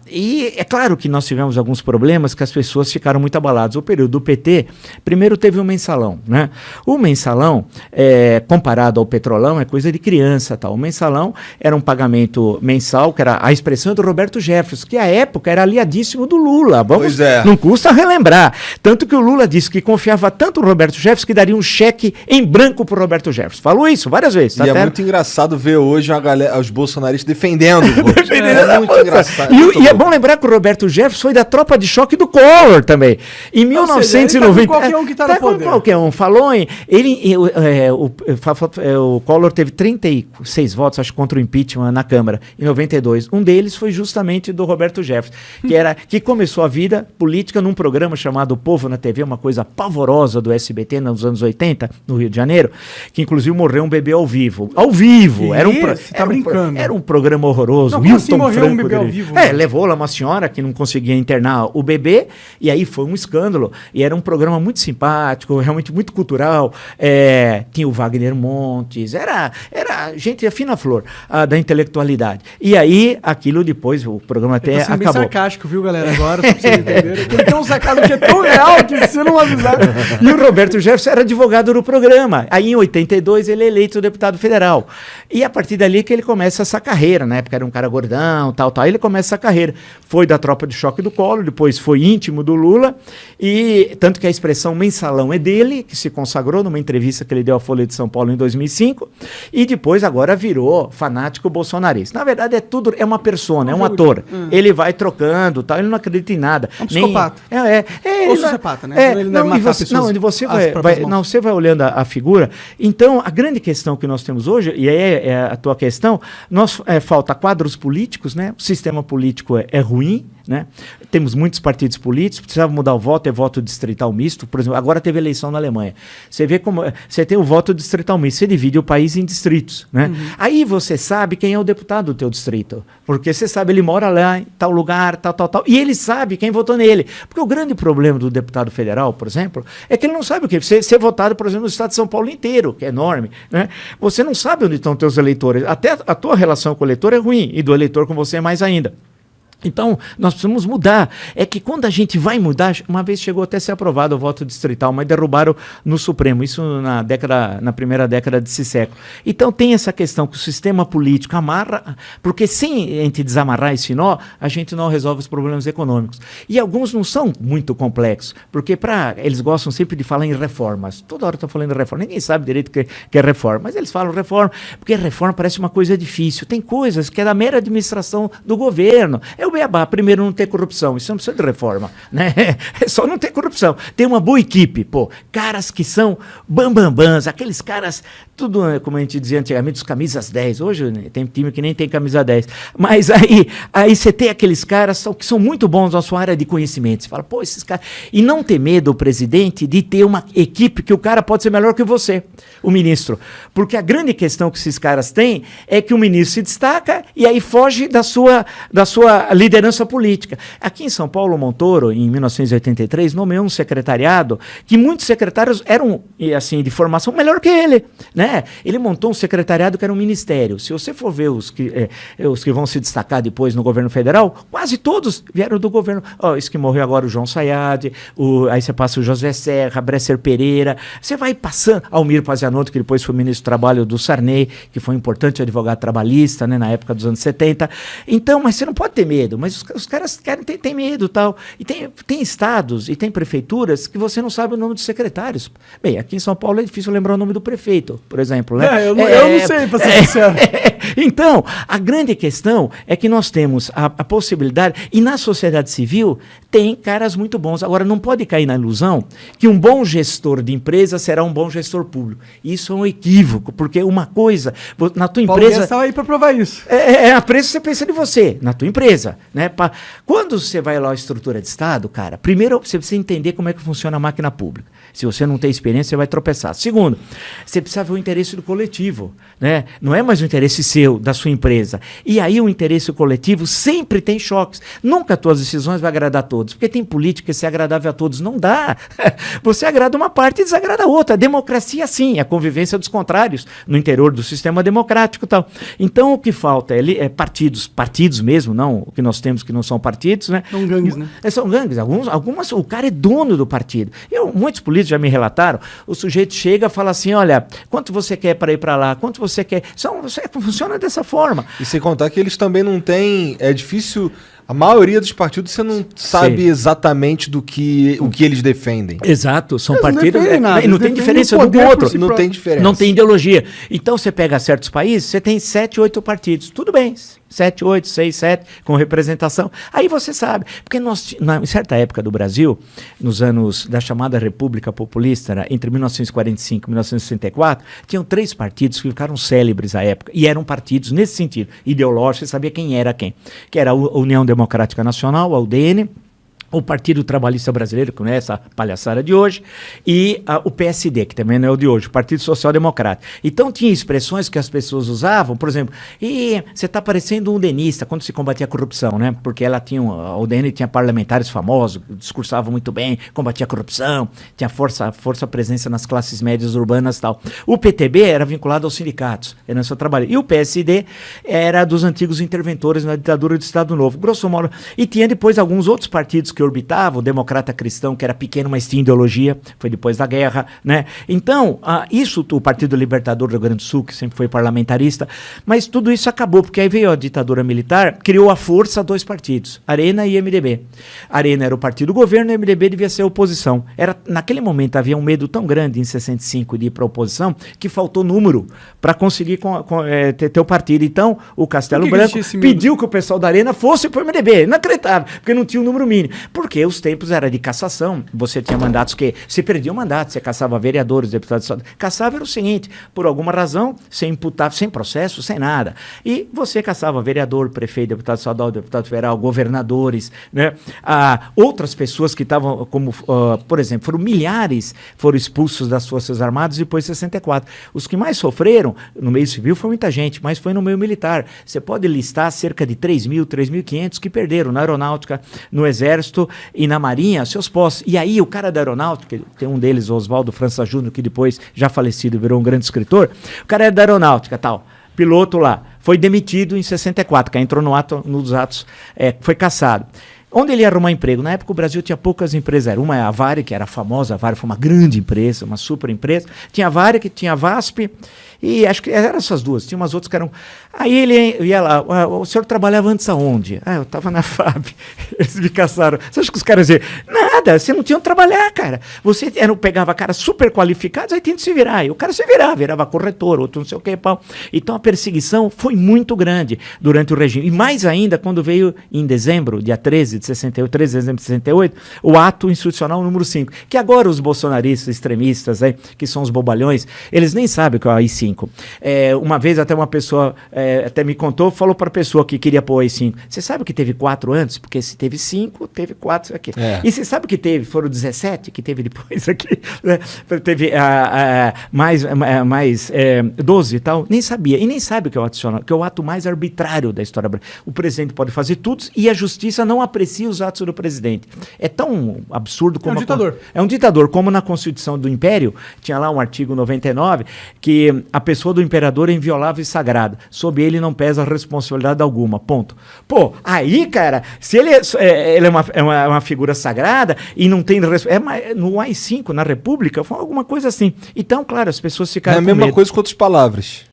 E é claro que nós tivemos alguns problemas que as pessoas ficaram muito abaladas. O período do PT, primeiro teve o mensalão, né? O mensalão, comparado ao petrolão, é coisa de criança, tal. O mensalão era um pagamento mensal, que era a expressão do Roberto Jefferson, que à época era aliadíssimo do Lula. Não custa relembrar. Tanto que o Lula disse que confiava tanto no Roberto Jefferson que daria um cheque em branco pro Roberto Jefferson. Falou isso várias vezes. E é muito engraçado ver hoje os bolsonaristas defendendo. É muito engraçado. E é bom lembrar que o Roberto Jefferson foi da tropa de choque do Collor também. Em 1990. Tá com qualquer um que tá no poder. Com qualquer um. Falou em... o Collor teve 36 votos, acho, contra o impeachment na Câmara, em 92. Um deles foi justamente do Roberto Jefferson, que começou a vida política num programa chamado O Povo na TV, uma coisa pavorosa do SBT nos anos 80, no Rio de Janeiro, que inclusive morreu um bebê ao vivo. Ao vivo! Era um programa horroroso. Não, assim morreu um bebê ao vivo? Levou lá uma senhora que não conseguia internar o bebê, e aí foi um escândalo. E era um programa muito simpático, realmente muito cultural. Tinha o Wagner Montes, era gente fina flor da intelectualidade. E aí, aquilo depois, o programa até acabou. Bem sarcástico, viu, galera? Agora, só pra vocês entenderem. Ele tem um sacado que é tão real que se não avisar... E o Roberto Jefferson era advogado do programa. Aí, em 82, ele é eleito deputado federal. E a partir dali que ele começa essa carreira. Na época era um cara gordão, tal. Ele começa essa carreira. Foi da tropa de choque do Collor, depois foi íntimo do Lula. E tanto que a expressão mensalão é dele, que se consagrou numa entrevista que ele deu à Folha de São Paulo em 2005. E depois agora virou fanático bolsonarista. Na verdade, é uma persona, é um ator. Ele vai trocando, tal. Ele não acredita em nada. É um psicopata. Ou sociopata, né? Ele deve matar pessoas. Você vai olhando a figura. Então, a grande questão que nós temos hoje, e aí é a tua questão, falta quadros políticos, né? O sistema político é ruim, né? Temos muitos partidos políticos, precisava mudar o voto, é voto distrital misto. Por exemplo, agora teve eleição na Alemanha. Você vê como você tem o voto distrital misto, você divide o país em distritos, né? Aí você sabe quem é o deputado do teu distrito, porque você sabe, ele mora lá em tal lugar, tal, e ele sabe quem votou nele. Porque o grande problema do deputado federal, por exemplo, é que ele não sabe o que ser votado, por exemplo, no estado de São Paulo inteiro, que é enorme, né? Você não sabe onde estão teus eleitores. Até a tua relação com o eleitor é ruim, e do eleitor com você é mais ainda. Então, nós precisamos mudar. É que quando a gente vai mudar, uma vez chegou até a ser aprovado o voto distrital, mas derrubaram no Supremo, isso na primeira década desse século. Então tem essa questão que o sistema político amarra, porque sem a gente desamarrar esse nó, a gente não resolve os problemas econômicos. E alguns não são muito complexos, porque eles gostam sempre de falar em reformas. Toda hora estão falando em reforma, ninguém sabe direito o que é reforma, mas eles falam reforma, porque reforma parece uma coisa difícil. Tem coisas que é da mera administração do governo. O beabá, primeiro, não ter corrupção. Isso não precisa de reforma, né? É só não ter corrupção. Tem uma boa equipe, caras que são bambambãs, aqueles caras, tudo, como a gente dizia antigamente, os camisas 10. Hoje tem time que nem tem camisa 10. Mas aí você tem aqueles caras que são muito bons na sua área de conhecimento. Você fala, esses caras... E não ter medo, o presidente, de ter uma equipe que o cara pode ser melhor que você, o ministro. Porque a grande questão que esses caras têm é que o ministro se destaca e aí foge da sua liderança política. Aqui em São Paulo, Montoro, em 1983, nomeou um secretariado que muitos secretários eram, assim, de formação melhor que ele, né? Ele montou um secretariado que era um ministério. Se você for ver os que vão se destacar depois no governo federal, quase todos vieram do governo. Esse que morreu agora, o João Sayad, aí você passa o José Serra, Bresser Pereira, você vai passando, Almir Pazianotto, que depois foi ministro do Trabalho do Sarney, que foi um importante advogado trabalhista, né, na época dos anos 70. Então, mas você não pode ter medo, mas os caras têm medo e tal. E tem estados e tem prefeituras que você não sabe o nome dos secretários. Bem, aqui em São Paulo é difícil lembrar o nome do prefeito, por exemplo, né? Eu não sei, pra ser sincero. Então, a grande questão é que nós temos a possibilidade, e na sociedade civil tem caras muito bons. Agora, não pode cair na ilusão que um bom gestor de empresa será um bom gestor público. Isso é um equívoco, porque uma coisa, na tua empresa... Paulo estava aí para provar isso. A preço você pensa de você, na tua empresa, né? Quando você vai lá à estrutura de Estado, cara, primeiro você precisa entender como é que funciona a máquina pública. Se você não tem experiência, você vai tropeçar. Segundo, você precisa ver o interesse do coletivo, né? Não é mais o interesse seu, da sua empresa. E aí o interesse coletivo sempre tem choques. Nunca as tuas decisões vão agradar a todos, porque tem política que ser agradável a todos. Não dá. Você agrada uma parte e desagrada a outra. A democracia, sim, a convivência dos contrários no interior do sistema democrático e tal. Então, o que falta é partidos mesmo, não o que nós temos que não são partidos, né? São gangues, né? São gangues. Algumas, o cara é dono do partido. Muitos políticos já me relataram, o sujeito chega e fala assim, olha, quanto você quer para ir para lá? Quanto você quer? Funciona dessa forma. E sem contar que eles também não têm, é difícil... A maioria dos partidos você não sabe exatamente o que eles defendem. Exato, são Eles não partidos. defendem nada, Não eles tem defendem diferença o um poder do outro. por si Não próprio. tem diferença. Não tem ideologia. Então você pega certos países, você tem 7, 8 partidos. Tudo bem. 7, 8, 6, 7, com representação. Aí você sabe. Porque em certa época do Brasil, nos anos da chamada República Populista, entre 1945 e 1964, tinham 3 partidos que ficaram célebres à época. E eram partidos nesse sentido, ideológico, você sabia quem era quem. Que era a União Democrática Nacional, a UDN, o Partido Trabalhista Brasileiro, que não é essa palhaçada de hoje, e o PSD, que também não é o de hoje, o Partido Social Democrático. Então tinha expressões que as pessoas usavam, por exemplo, você está parecendo um udenista, quando se combatia a corrupção, né? Porque a UDN tinha parlamentares famosos, discursavam muito bem, combatia a corrupção, tinha força presença nas classes médias urbanas e tal. O PTB era vinculado aos sindicatos, era no seu trabalho. E o PSD era dos antigos interventores na ditadura do Estado Novo, grosso modo. E tinha depois alguns outros partidos que orbitavam, o Democrata Cristão, que era pequeno, mas tinha ideologia, foi depois da guerra, né? Então, o Partido Libertador do Rio Grande do Sul, que sempre foi parlamentarista, mas tudo isso acabou, porque aí veio a ditadura militar, criou à força 2 partidos, Arena e MDB. Arena era o partido do governo, e MDB devia ser a oposição. Naquele momento havia um medo tão grande em 65 de ir para a oposição, que faltou número para conseguir ter o partido. Então, o Castelo Branco pediu que o pessoal da Arena fosse para o MDB. Inacreditável, porque não tinha o número mínimo. Porque os tempos eram de cassação. Você tinha mandatos que... Se perdia o mandato, você caçava vereadores, deputados estaduais. Caçava era o seguinte, por alguma razão, sem imputar, sem processo, sem nada. E você caçava vereador, prefeito, deputado estadual, deputado federal, governadores, né? Outras pessoas que estavam, como, por exemplo, foram expulsos das Forças Armadas depois de 64. Os que mais sofreram no meio civil foi muita gente, mas foi no meio militar. Você pode listar cerca de 3.000, 3.500 que perderam na aeronáutica, no exército e na marinha seus postos. E aí o cara da aeronáutica, tem um deles, o Oswaldo França Júnior, que depois, já falecido, virou um grande escritor, o cara é da aeronáutica, tal, piloto lá, foi demitido em 64, que entrou nos atos, foi cassado. Onde ele ia arrumar emprego? Na época o Brasil tinha poucas empresas. Uma é a Varig, que era famosa, a Varig foi uma grande empresa, uma super empresa. Tinha a Varig, tinha a VASP, e acho que eram essas duas. Tinha umas outras que eram... Aí ele ia lá, o senhor trabalhava antes aonde? Eu estava na FAB. Eles me caçaram. Você acha que os caras diziam, nada, você não tinha onde trabalhar, cara. Você pegava caras super qualificados, aí tinha que se virar. E o cara se virava corretor, outro não sei o que, pau. Então a perseguição foi muito grande durante o regime. E mais ainda quando veio em dezembro, dia 13 de 68, 13 de dezembro de 68, o ato institucional número 5. Que agora os bolsonaristas extremistas, que são os bobalhões, eles nem sabem o que é o AI-5. Uma vez até uma pessoa até me contou, falou para a pessoa que queria pôr o AI-5. Você sabe que teve 4 antes? Porque se teve 5, teve 4 aqui. E você sabe que foram 17 que teve depois aqui? Né? Teve mais 12 e tal. Nem sabia. E nem sabe o que é o ato institucional, que é o ato mais arbitrário da história brasileira. O presidente pode fazer tudo e a justiça não aprecia os atos do presidente. É tão absurdo como... É um ditador. É um ditador, como na Constituição do Império, tinha lá um artigo 99, que a pessoa do imperador é inviolável e sagrada. Sob ele não pesa responsabilidade alguma. Ponto. Pô, aí, cara, se ele é uma figura sagrada e não tem... no AI-5, na República, foi alguma coisa assim. Então, claro, as pessoas ficaram É a mesma coisa com outras palavras.